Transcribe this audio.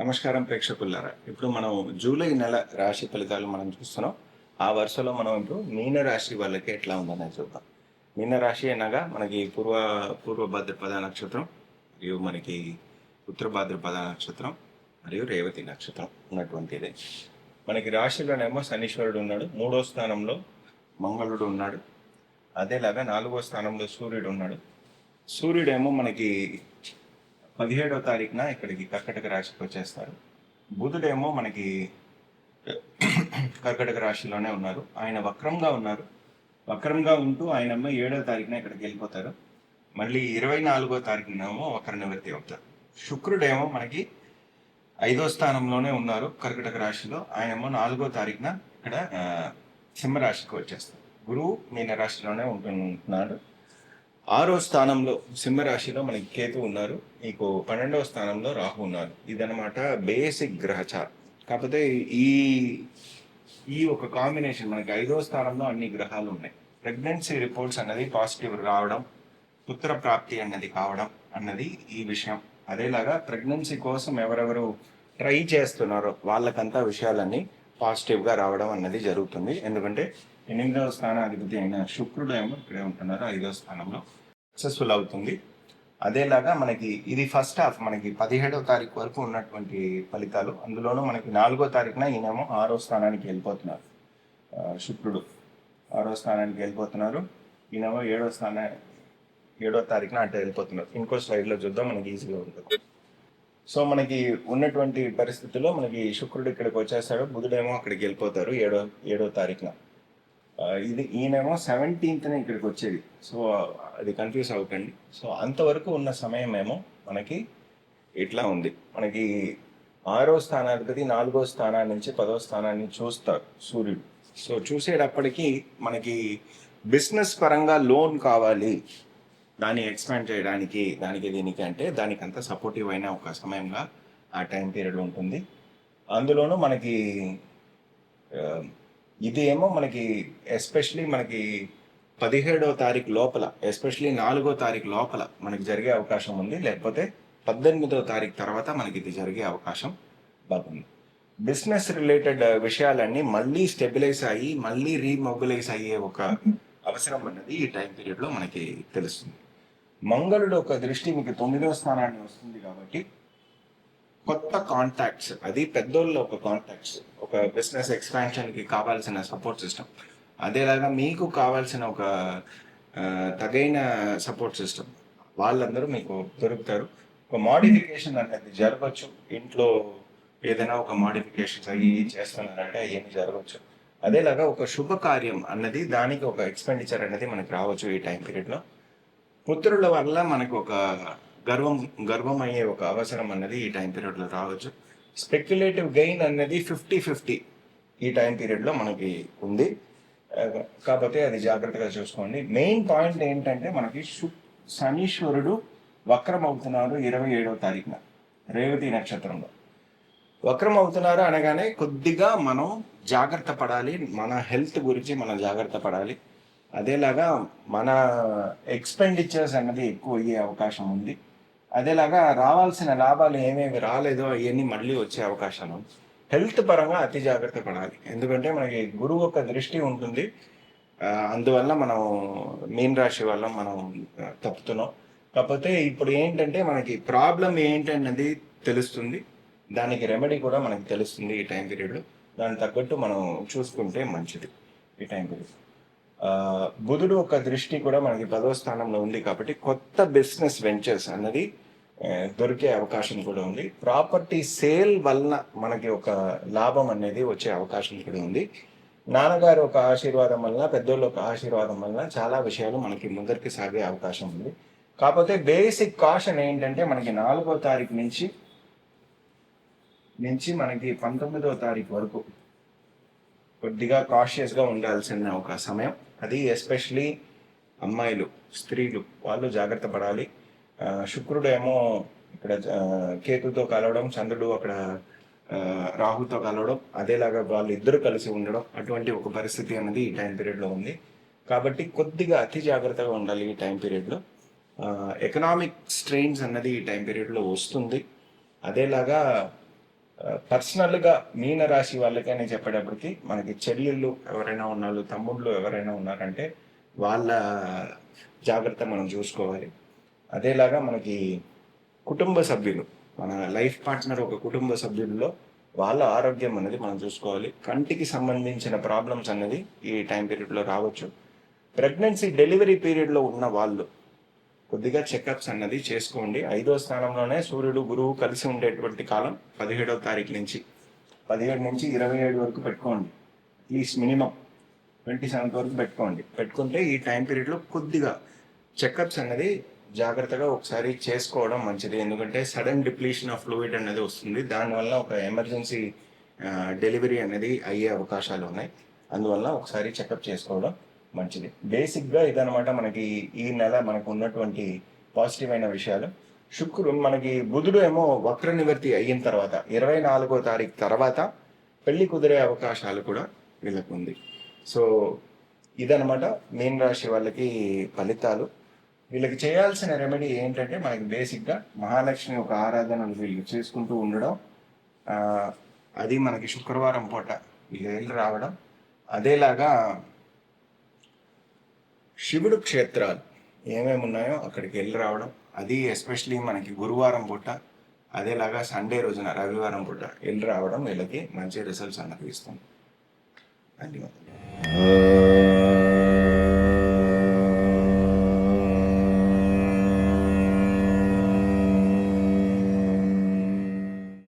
నమస్కారం ప్రేక్షకులారా. ఇప్పుడు మనం జూలై నెల రాశి ఫలితాలు మనం చూస్తున్నాం. ఆ వరుసలో మనం ఇప్పుడు మీన రాశి వాళ్ళకి ఎట్లా ఉందనేది చూద్దాం. మీన రాశి అనగా మనకి పూర్వ భాద్రపద నక్షత్రం, మరియు మనకి ఉత్తర భాద్రపద నక్షత్రం, మరియు రేవతి నక్షత్రం ఉన్నటువంటిది. మనకి రాశిలోనేమో శనీశ్వరుడు ఉన్నాడు, 3వ స్థానంలో మంగళుడు ఉన్నాడు. అదేలాగా 4వ స్థానంలో సూర్యుడు ఉన్నాడు. సూర్యుడేమో మనకి 17వ తారీఖున ఇక్కడికి కర్కటక రాశికి వచ్చేస్తారు. బుధుడేమో మనకి కర్కటక రాశిలోనే ఉన్నారు. ఆయన వక్రంగా ఉన్నారు. వక్రంగా ఉంటూ ఆయనేమో 7వ తారీఖున ఇక్కడికి వెళ్ళిపోతారు. మళ్ళీ 24వ తారీఖునేమో వక్ర నివృత్తి అవుతారు. శుక్రుడేమో మనకి 5వ స్థానంలోనే ఉన్నారు కర్కటక రాశిలో. ఆయనేమో 4వ తారీఖున ఇక్కడ సింహరాశికి వచ్చేస్తారు. గురువు మీన రాశిలోనే ఉంటున్నాడు. 6వ స్థానంలో సింహరాశిలో మనకి కేతు ఉన్నారు. మీకు 12వ స్థానంలో రాహు ఉన్నారు. ఇదనమాట బేసిక్ గ్రహచారం. కాకపోతే ఈ ఈ ఒక కాంబినేషన్ మనకి 5వ స్థానంలో అన్ని గ్రహాలు ఉన్నాయి. ప్రెగ్నెన్సీ రిపోర్ట్స్ అన్నది పాజిటివ్ రావడం, పుత్ర ప్రాప్తి అన్నది కావడం అన్నది ఈ విషయం. అదేలాగా ప్రెగ్నెన్సీ కోసం ఎవరెవరు ట్రై చేస్తున్నారో వాళ్ళకంతా విషయాలన్నీ పాజిటివ్గా రావడం అన్నది జరుగుతుంది. ఎందుకంటే 8వ స్థానాధిపతి అయిన శుక్రుడు ఏమో ఇక్కడే ఉంటున్నారు 5వ స్థానంలో. సక్సెస్ఫుల్ అవుతుంది. అదేలాగా మనకి ఇది ఫస్ట్ హాఫ్, మనకి 17వ తారీఖు వరకు ఉన్నటువంటి ఫలితాలు. అందులోనూ మనకి 4వ తారీఖున ఈయనేమో 6వ స్థానానికి వెళ్ళిపోతున్నారు. శుక్రుడు 6వ స్థానానికి వెళ్ళిపోతున్నారు. ఈయనేమో 7వ తారీఖున అంటే వెళ్ళిపోతున్నారు. ఇంకో స్లైడ్లో చూద్దాం, మనకి ఈజీగా ఉంటుంది. సో మనకి ఉన్నటువంటి పరిస్థితుల్లో మనకి శుక్రుడు ఇక్కడికి వచ్చేస్తాడు, బుధుడేమో అక్కడికి వెళ్ళిపోతారు 7వ తారీఖున. ఈయనేమో 17th ఇక్కడికి వచ్చేది. సో అది కన్ఫ్యూజ్ అవ్వకండి. సో అంతవరకు ఉన్న సమయం ఏమో మనకి ఇట్లా ఉంది. మనకి 6వ స్థానాధిపతి 4వ స్థానాన్ని నుంచి 10వ స్థానాన్ని చూస్తారు సూర్యుడు. సో చూసేటప్పటికి మనకి బిజినెస్ పరంగా లోన్ కావాలి, దాన్ని ఎక్స్పాండ్ చేయడానికి, దీనికి అంటే దానికి అంతా సపోర్టివ్ అయిన ఒక సమయంగా ఆ టైం పీరియడ్ ఉంటుంది. అందులోనూ మనకి ఇది ఏమో మనకి ఎస్పెషలీ మనకి 17వ తారీఖు లోపల, ఎస్పెషలీ 4వ తారీఖు లోపల మనకి జరిగే అవకాశం ఉంది. లేకపోతే 18వ తారీఖు తర్వాత మనకి ఇది జరిగే అవకాశం బాగుంది. బిజినెస్ రిలేటెడ్ విషయాలన్నీ మళ్ళీ స్టెబిలైజ్ అయ్యి మళ్ళీ రీమొబిలైజ్ అయ్యే ఒక అవసరం అన్నది ఈ టైం పీరియడ్లో మనకి తెలుస్తుంది. మంగళుడు ఒక దృష్టి మీకు 9వ స్థానాన్ని వస్తుంది కాబట్టి కొత్త కాంటాక్ట్స్, అది పెద్దోళ్ళ ఒక కాంటాక్ట్స్, ఒక బిజినెస్ ఎక్స్పాన్షన్కి కావాల్సిన సపోర్ట్ సిస్టమ్, అదేలాగా మీకు కావాల్సిన ఒక తగైన సపోర్ట్ సిస్టమ్ వాళ్ళందరూ మీకు దొరుకుతారు. ఒక మోడిఫికేషన్ అనేది జరగవచ్చు. ఇంట్లో ఏదైనా ఒక మోడిఫికేషన్స్ అవి చేస్తున్నారంటే అవన్నీ జరగవచ్చు. అదేలాగా ఒక శుభకార్యం అన్నది, దానికి ఒక ఎక్స్పెండిచర్ అనేది మనకి రావచ్చు ఈ టైం పీరియడ్లో. పుత్రుల వల్ల మనకు ఒక గర్వం అయ్యే ఒక అవసరం అన్నది ఈ టైం పీరియడ్లో రావచ్చు. స్పెక్యులేటివ్ గెయిన్ అన్నది 50-50 ఈ టైం పీరియడ్లో మనకి ఉంది. కాకపోతే అది జాగ్రత్తగా చూసుకోండి. మెయిన్ పాయింట్ ఏంటంటే మనకి శనీశ్వరుడు వక్రం అవుతున్నారు 27వ తారీఖున రేవతి నక్షత్రంలో. వక్రం అవుతున్నారు అనగానే కొద్దిగా మనం జాగ్రత్త పడాలి. మన హెల్త్ గురించి మనం జాగ్రత్త పడాలి. అదేలాగా మన ఎక్స్పెండిచర్స్ అన్నది ఎక్కువ అయ్యే అవకాశం ఉంది. అదేలాగా రావాల్సిన లాభాలు ఏమేమి రాలేదో అవన్నీ మళ్ళీ వచ్చే అవకాశాలు ఉంది. హెల్త్ పరంగా అతి జాగ్రత్త పడాలి. ఎందుకంటే మనకి గురువు ఒక దృష్టి ఉంటుంది. అందువల్ల మనం మీన రాశి వల్ల మనం తప్పుతున్నాం. కాకపోతే ఇప్పుడు ఏంటంటే మనకి ప్రాబ్లం ఏంటన్నది తెలుస్తుంది, దానికి రెమెడీ కూడా మనకి తెలుస్తుంది ఈ టైం పీరియడ్లో. దానికి తగ్గట్టు మనం చూసుకుంటే మంచిది ఈ టైం పీరియడ్. బుధుడు ఒక దృష్టి కూడా మనకి 10వ స్థానంలో ఉంది కాబట్టి కొత్త బిజినెస్ వెంచర్స్ అన్నది దొరికే అవకాశం కూడా ఉంది. ప్రాపర్టీ సేల్ వలన మనకి ఒక లాభం అనేది వచ్చే అవకాశం కూడా ఉంది. నాన్నగారు ఒక ఆశీర్వాదం వలన, పెద్దోళ్ళు ఒక ఆశీర్వాదం వలన చాలా విషయాలు మనకి ముందరికి సాగే అవకాశం ఉంది. కాకపోతే బేసిక్ కాషన్ ఏంటంటే మనకి 4వ తారీఖు నుంచి మనకి 19వ తారీఖు వరకు కొద్దిగా కాషియస్గా ఉండాల్సిన ఒక సమయం. అది ఎస్పెషలీ అమ్మాయిలు, స్త్రీలు వాళ్ళు జాగ్రత్త పడాలి. శుక్రుడు ఏమో ఇక్కడ కేతుతో కలవడం, చంద్రుడు అక్కడ రాహుతో కలవడం, అదేలాగా వాళ్ళు ఇద్దరు కలిసి ఉండడం, అటువంటి ఒక పరిస్థితి అనేది ఈ టైం పీరియడ్లో ఉంది. కాబట్టి కొద్దిగా అతి జాగ్రత్తగా ఉండాలి ఈ టైం పీరియడ్లో. ఎకనామిక్ స్ట్రెయిన్స్ అన్నది ఈ టైం పీరియడ్లో వస్తుంది. అదేలాగా పర్సనల్గా మీన రాశి వాళ్ళకని చెప్పేటప్పటికి మనకి చెల్లెళ్ళు ఎవరైనా ఉన్నారు, తమ్ముళ్ళు ఎవరైనా ఉన్నారంటే వాళ్ళ జాగ్రత్త మనం చూసుకోవాలి. అదేలాగా మనకి కుటుంబ సభ్యులు, మన లైఫ్ పార్ట్నర్ ఒక కుటుంబ సభ్యుల్లో వాళ్ళ ఆరోగ్యం అనేది మనం చూసుకోవాలి. కంటికి సంబంధించిన ప్రాబ్లమ్స్ అనేది ఈ టైం పీరియడ్లో రావచ్చు. ప్రెగ్నెన్సీ డెలివరీ పీరియడ్లో ఉన్న వాళ్ళు కొద్దిగా చెకప్స్ అన్నది చేసుకోండి. 5వ స్థానంలోనే సూర్యుడు గురువు కలిసి ఉండేటువంటి కాలం 17వ తారీఖు నుంచి 17 నుంచి 27 వరకు పెట్టుకోండి. అట్లీస్ట్ మినిమం 27 వరకు పెట్టుకుంటే ఈ టైం పీరియడ్లో కొద్దిగా చెకప్స్ అనేది జాగ్రత్తగా ఒకసారి చేసుకోవడం మంచిది. ఎందుకంటే సడన్ డిప్లీషన్ ఆఫ్ ఫ్లూయిడ్ అనేది వస్తుంది. దానివల్ల ఒక ఎమర్జెన్సీ డెలివరీ అనేది అయ్యే అవకాశాలు ఉన్నాయి. అందువల్ల ఒకసారి చెకప్ చేసుకోవడం మంచిది. బేసిక్గా ఇదనమాట మనకి ఈ నెల మనకు ఉన్నటువంటి పాజిటివ్ అయిన విషయాలు. మనకి బుధుడు ఏమో వక్ర నివర్తి అయిన తర్వాత 24వ తారీఖు తర్వాత పెళ్లి కుదిరే అవకాశాలు కూడా వీళ్ళకు ఉంది. సో ఇదనమాట మీన రాశి వాళ్ళకి ఫలితాలు. వీళ్ళకి చేయాల్సిన రెమెడీ ఏంటంటే మనకి బేసిక్గా మహాలక్ష్మి ఒక ఆరాధనలు వీళ్ళు చేసుకుంటూ ఉండడం, అది మనకి శుక్రవారం పూట వీళ్ళు రావడం, అదేలాగా శివుడు క్షేత్రాలు ఏమేమి ఉన్నాయో అక్కడికి వెళ్ళి రావడం, అది ఎస్పెషలీ మనకి గురువారం పూట, అదేలాగా సండే రోజున రవివారం పూట వెళ్ళి రావడం వీళ్ళకి మంచి రిజల్ట్స్ అన్నది ఇస్తుంది. ధన్యవాదాలు.